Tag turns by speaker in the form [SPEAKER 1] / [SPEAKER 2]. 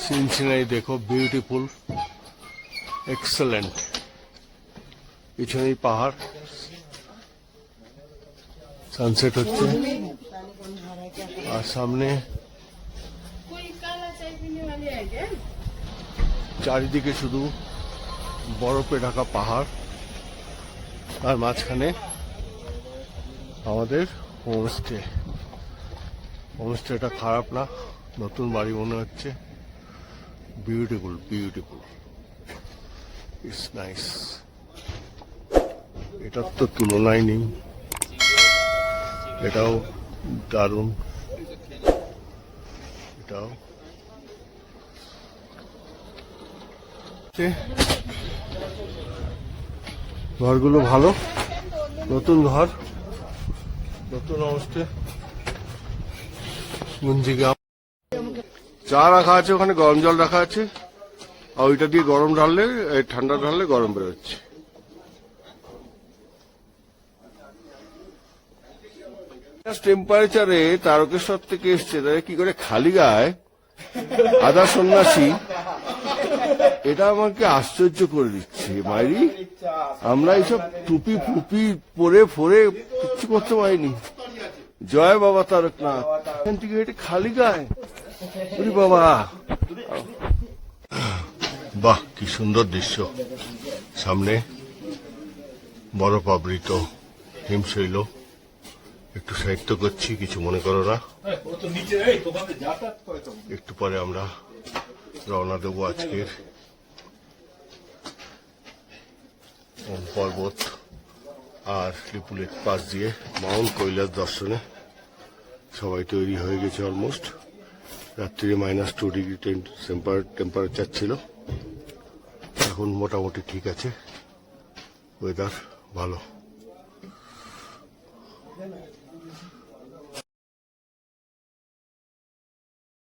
[SPEAKER 1] scene scenery देखो beautiful excellent পিছনেই পাহাড় সানসেট হচ্ছে আর সামনে চারিদিকে শুধু বরফে ঢাকা পাহাড় আর মাঝখানে আমাদের হোমস্টেটা খারাপ না নতুন বাড়ি মনে হচ্ছে বিউটিফুল ইটস নাইস এটার তো তুলনাই নেই এটাও দারুণ এটাও ঘরগুলো ভালো নতুন ঘর নতুন হোমস্টে গুঞ্জিগাঁও চা রাখা আছে ওখানে গরম জল রাখা আছে আর ওইটা দিয়ে গরম ঢাললে ঠান্ডা ঢাললে গরম বেরোচ্ছে টেম্পারেচারে তারকেশ্বর থেকে এসছে তাদের কি করে খালি গায়ে আদা সন্ন্যাসী এটা আমাকে আশ্চর্য করে দিচ্ছে মাইরি আমরা এইসব টুপি ফুপি পরে ফোরে কিচ্ছু করতে পারিনি জয় বাবা তারকনাথ এখান থেকে এটা খালি গায়ে বাবা বাহ কি সুন্দর দৃশ্য সামনে বরফ আবৃত হিমশৈল একটু সাহিত্য করছি কিছু মনে করো না একটু পরে আমরা রওনা দেবো আজকের পর্বত আর লিপুলেট পাশ দিয়ে মাউন্ট কৈলাস দর্শনে সবাই তৈরি হয়ে গেছে অলমোস্ট রাত্রিরে -2 ডিগ্রি টেম্পারেচার ছিল এখন মোটামুটি ঠিক আছে ওয়েদার ভালো